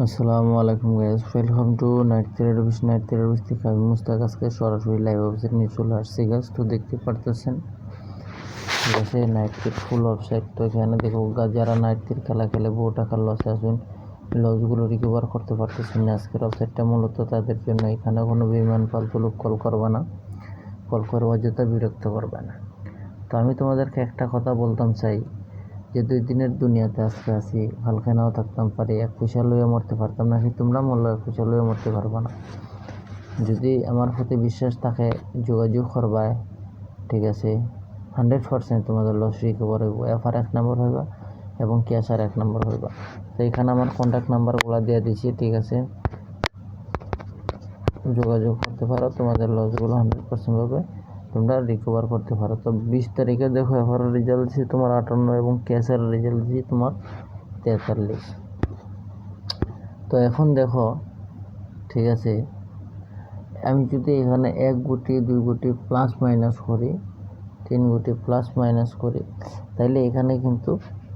আসসালামু আলাইকুম guys, welcome to night therapist থেকে আমি মুস্তাক আজকে সরাসরি লাইভ ওয়েবসাইট নিয়ে চলে আসছি গাইস। তো দেখতে পারতেছেন ঠিক আছে, নাইট থ্রেড ফুল ওয়েবসাইট। তো এখানে দেখো যারা নাইট থ্রেড খেলা খেলে বহু টাকার লসে আসুন, লসগুলো রিকভার করতে পারতেছেন না। আজকের ওয়েবসাইটটা মূলত তাদের জন্য। এখানে কোনো বিমান ফালতু লোক কল করবে না, কল করে অযথা বিরক্ত করবে না। তো আমি তোমাদেরকে একটা কথা বলতাম চাই যে 2 দিনের দুনিয়াতে আজকে আছি, হালকা নাও থাকতাম পারি, 1 পয়সা লইয়া মরতে পারতাম না, তোমরা মরলে 1 পয়সা লইয়া মরতে পারবা না। যদি আমার প্রতি বিশ্বাস থাকে যোগাযোগ করবায়, ঠিক আছে, 100% তোমাদের লস রিকভার হইব। এফআর 1 নম্বর হইবা এবং ক্যাশার 1 নম্বর হইবা। তো এখানে আমার কন্ট্যাক্ট নাম্বারগুলো দিয়ে দিচ্ছি, ঠিক আছে, যোগাযোগ করতে পারো। তোমাদের লসগুলো 100% হবে, তোমরা রিকভার করতে পারো। তো 20 তারিখে দেখো এফআরের রেজাল্ট দিচ্ছি তোমার 58 এবং ক্যাশের রেজাল্ট দিচ্ছি তোমার 43। তো এখন দেখো ঠিক আছে, আমি যদি এখানে 1 গুটি 2 গুটি প্লাস মাইনাস করি, 3 গুটি প্লাস মাইনাস করি, তাইলে এখানে কিন্তু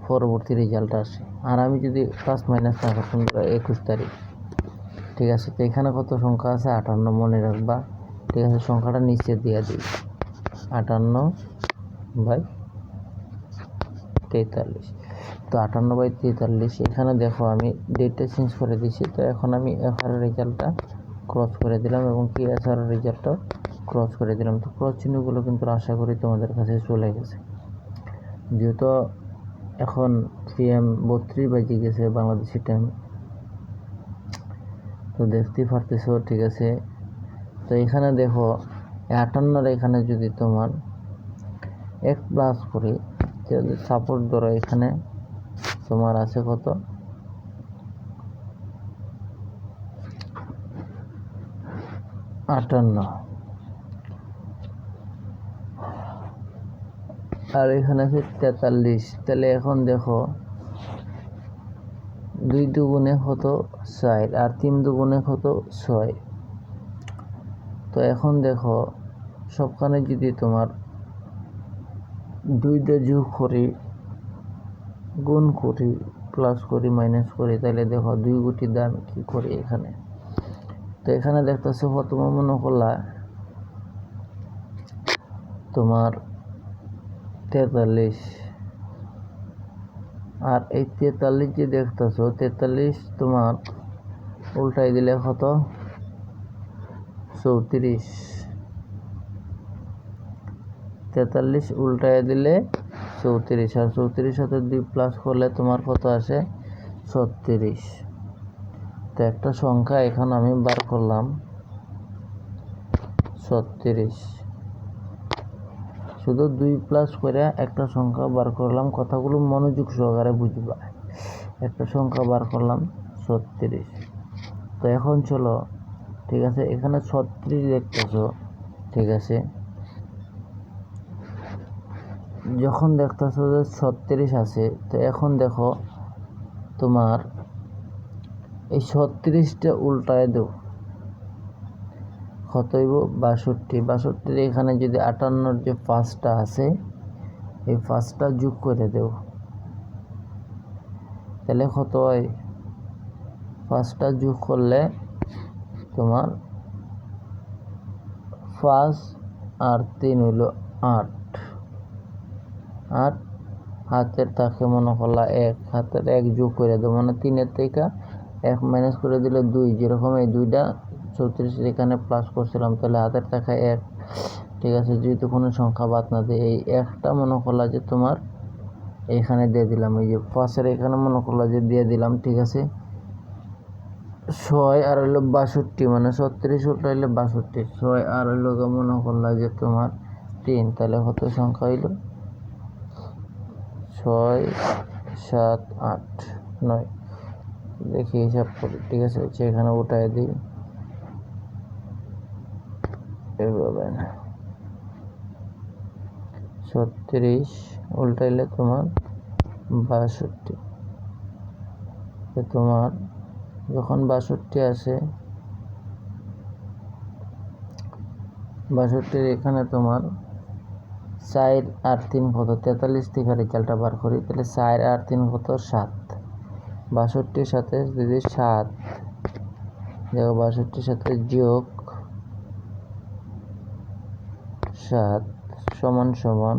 পরবর্তী রেজাল্ট আসে। আর আমি যদি প্লাস মাইনাস না করতাম 21 তারিখ, ঠিক আছে। তো এখানে কত সংখ্যা আছে? 58 মনে রাখবা, ঠিক আছে। সংখ্যাটা নিচে দিয়ে দিই, 58/43। তো 58/43। এখানে দেখো আমি ডেটটা চেঞ্জ করে দিচ্ছি। তো এখন আমি এফআর রেজাল্টটা ক্রস করে দিলাম এবং কিএসআর রেজাল্টটাও ক্রস করে দিলাম। তো ক্রস চিহ্নগুলো কিন্তু আশা করি তোমাদের কাছে চলে গেছে। যেহেতু এখন PM 32 বাজে গেছে বাংলাদেশি টাইম, তো দেখতেই পারতেছো, ঠিক আছে। তো এখানে দেখো 58 এখানে যদি তোমার 1 প্লাস করি, সাপোর্ট ধরো এখানে তোমার আছে কত? 58, আর এখানে আছে 43। তাহলে এখন দেখো 2 দুগুণে কত? 4, আর 3 দুগুণে কত? 6। তো এখন দেখো সবখানে যদি তোমার 2 দিয়ে যোগ করি, গুণ করি, প্লাস করি, মাইনাস করি, তাহলে দেখো 2 গুটির দাম কি করি এখানে। তো এখানে দেখতেছো প্রথমে মনে করলা তোমার 43, আর এই 43 যে দেখতেছো 43 তোমার উল্টাই দিলে কত? 34। 43 উল্টাই দিলে 34, আর 34 সাথে 2 প্লাস করলে তোমার কত আসে? 36। তো একটা সংখ্যা এখন আমি বার করলাম 36, শুধু 2 প্লাস করে একটা সংখ্যা বার করলাম। কথাগুলো মনোযোগ সহকারে বুঝবা। একটা সংখ্যা বার করলাম 36। তো এখন চলো, ঠিক আছে, এখানে 36 দেখতেছো, ঠিক আছে। যখন দেখতেছো যে 36 আছে, তো এখন দেখো তোমার এই 36টা উল্টায় দেও, কত হইব? 62। 62 এখানে যদি 58 যে 5টা আছে, এই 5টা যোগ করে দেও, তাহলে কত হয়? 5টা যোগ করলে তোমার 5 আর 3 হইল 8। হাতের তাকে মনে করলা 1, হাতের 1 যোগ করে দেবো, মানে 3-এর থেকে 1 মাইনাস করে দিলে 2। যেরকম এই 2টা 34 এখানে প্লাস করছিলাম, তাহলে হাতের টাকা 1, ঠিক আছে। যেহেতু কোনো সংখ্যা বাদ না দেয়, এই 1টা মনে করলা যে তোমার এখানে দিয়ে দিলাম, এই যে 5-এর এখানে মনে করলা যে দিয়ে দিলাম, ঠিক আছে। 6 আর হইলো 62, মানে 36 উল্টা হইলে 62। 6 আর হইলো মনে করলা যে তোমার 3, তাহলে কত সংখ্যা হইলো? 6, 7, 8, 9। দেখি হিসাব করি, ঠিক আছে। এখানে উঠাই দিই এভাবে, 36 উল্টাইলে তোমার 62। তোমার যখন 62 আসে, 62 এখানে তোমার 4 আর 3 কত? 43 থেকে রেজাল্টটা বার করি, তাহলে 4 আর 3 কত? 7। 62 সাথে যদি 7 দেখো 62 সাথে যোগ 7 সমান সমান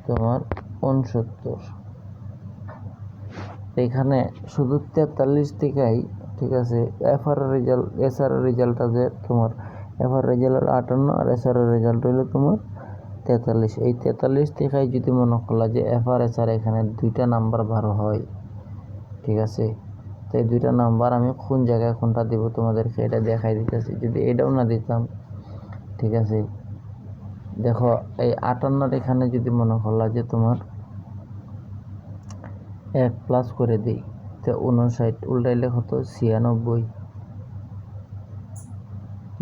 তোমার 69। এখানে শুধু 43 থেকেই ঠিক আছে এফআর রেজাল্ট এসআর রেজাল্ট আছে তোমার এফআর রেজাল্ট 58 আর এসআর রেজাল্ট হইলো তোমার 43। এই 43 থেকে যদি মনে করলা যে এফআর এসআর এখানে দুইটা নাম্বার বার হয় ঠিক আছে, তো এই দুইটা নাম্বার আমি কোন জায়গায় কোনটা দিব তোমাদেরকে এটা দেখাই দিতেছি। যদি এটাও না দিতাম ঠিক আছে, দেখো এই 58 এখানে যদি মনে করলা যে তোমার 1 প্লাস করে দিই তো 59 উল্টাইলে কত 96।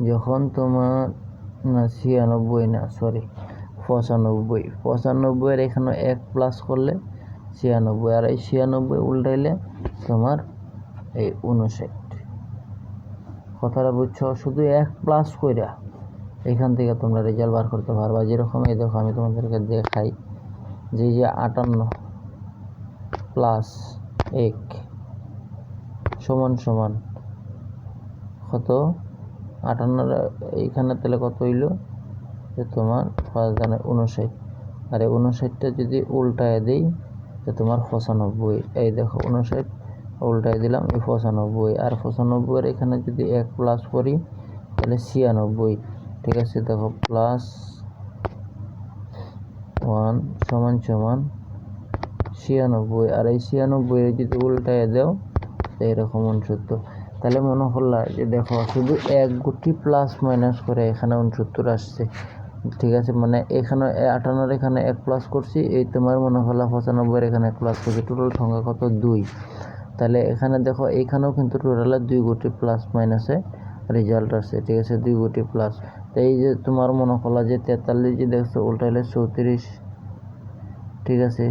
যখন তোমার না 96 না সরি 95 এর এখানে 1 প্লাস করলে 96 আর এই 96 উল্টাইলে তোমার এই 59। কথাটা বুঝছো? শুধু 1 প্লাস কইরা এখান থেকে তোমরা রেজাল্ট বার করতে পারবা। যেরকম এই দেখো আমি তোমাদেরকে দেখাই যে 58 প্লাস 1 সমান সমান কত 58 এইখানে তাহলে কত হইল যে তোমার 59। আর এই 59টা যদি উল্টায় দেই তো তোমার 95। এই দেখো 59 উল্টায় দিলাম এই 95 আর 95 এর এখানে যদি 1 প্লাস করি তাহলে 96। ঠিক আছে, দেখো প্লাস 1 সমান সমান 96 আর এই 96 এর যদি উল্টায় দাও তো এরকম 69। তাহলে মনে হলো যে দেখো শুধু এক গুটি প্লাস মাইনাস করে এখানে 69 আসছে। ঠিক আছে, মানে এখানে 58 এখানে 1 প্লাস করছি, এই তোমার মনে হলো 95 এখানে 1 প্লাস করছি, টোটাল সংখ্যা কত 2। তাহলে এখানে দেখো এখানেও কিন্তু টোটালে 2 গুটি প্লাস মাইনাসে রেজাল্ট আসছে। ঠিক আছে, 2 গুটি প্লাস। তো এই যে তোমার মনে হলো যে 43 যে দেখছো উল্টাইলে 34। ঠিক আছে,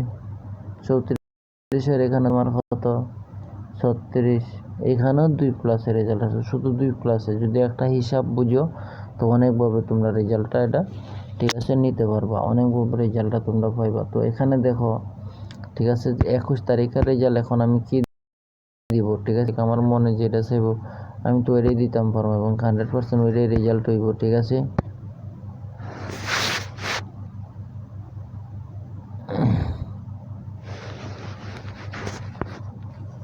34 এর এখানে তোমার কত 36, এখানেও 2 প্লাসের রেজাল্ট আছে, শুধু 2 প্লাসে। যদি একটা হিসাব বুঝো তো অনেকভাবে তোমরা রেজাল্টটা এটা ঠিক আছে নিতে পারবা, অনেকভাবে রেজাল্টটা তোমরা পাইবা। তো এখানে দেখো ঠিক আছে 21 তারিখের রেজাল্ট এখন আমি কি দিব, ঠিক আছে আমার মনে যেটা চাইব আমি তো ওইটাই দিতাম পারবো এবং 100% ওইটাই রেজাল্ট হইব। ঠিক আছে,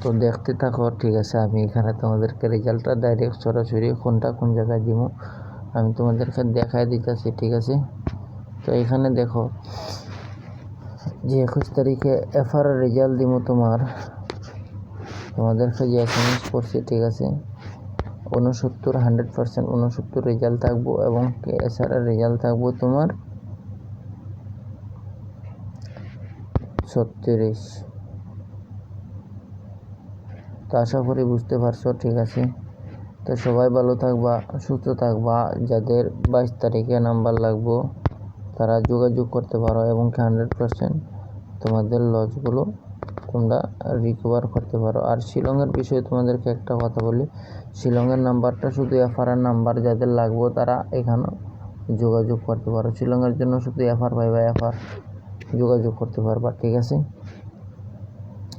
তো দেখতে থাকো। ঠিক আছে, আমি এখানে তোমাদেরকে রেজাল্টটা ডাইরেক্ট সরাসরি কোনটা কোন জায়গায় দিব আমি তোমাদেরকে দেখাই দিতেছি। ঠিক আছে, তো এখানে দেখো যে 21 তারিখে এফআর রেজাল্ট দিব তোমাদেরকে যে এসএমএস করছি। ঠিক আছে, 69 100% 69 রেজাল্ট থাকবো এবং এসআর রেজাল্ট থাকবো তোমার 36। তো আশা করি বুঝতে পারছো। ঠিক আছে, তো সবাই ভালো থাকবা, সুস্থ থাকবা। যাদের 22 তারিখে নাম্বার লাগবো তারা যোগাযোগ করতে পারো এবং 100% তোমাদের লসগুলো তোমরা রিকভার করতে পারো। আর শিলংয়ের বিষয়ে তোমাদেরকে একটা কথা বলি, শিলংয়ের নাম্বারটা শুধু এফআর নাম্বার যাদের লাগবো তারা এখানে যোগাযোগ করতে পারো। শিলংয়ের জন্য শুধু এফআর পাইবা, এফআর যোগাযোগ করতে পারবা। ঠিক আছে,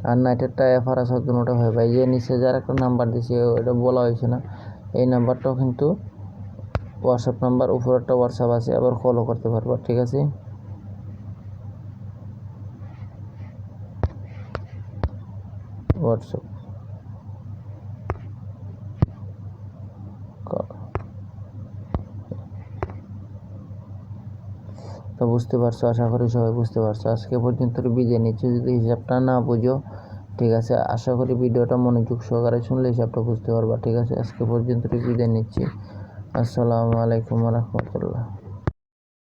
আর নাইটেরটা এফআর আসার জন্য ওটা হয় ভাই যে নিচে যার একটা নাম্বার দিছে ওটা বলা হয়েছে না, এই নাম্বারটাও কিন্তু হোয়াটসঅ্যাপ নাম্বার, উপরে একটা হোয়াটসঅ্যাপ আছে, আবার কলও করতে পারবা। ঠিক আছে, হোয়াটসঅ্যাপ তো বুঝতে পারছো, আশা করি সবাই বুঝতে পারছো। আজকে পর্যন্ত বিদায় নিচ্ছি, যদি হিসাবটা না বুঝো ঠিক আছে আশা করি ভিডিওটা মনোযোগ সহকারে শুনলে হিসাবটা বুঝতে পারবা। ঠিক আছে, আজকে পর্যন্ত বিদায় নিচ্ছি। আসসালামু আলাইকুম ওয়া রাহমাতুল্লাহ।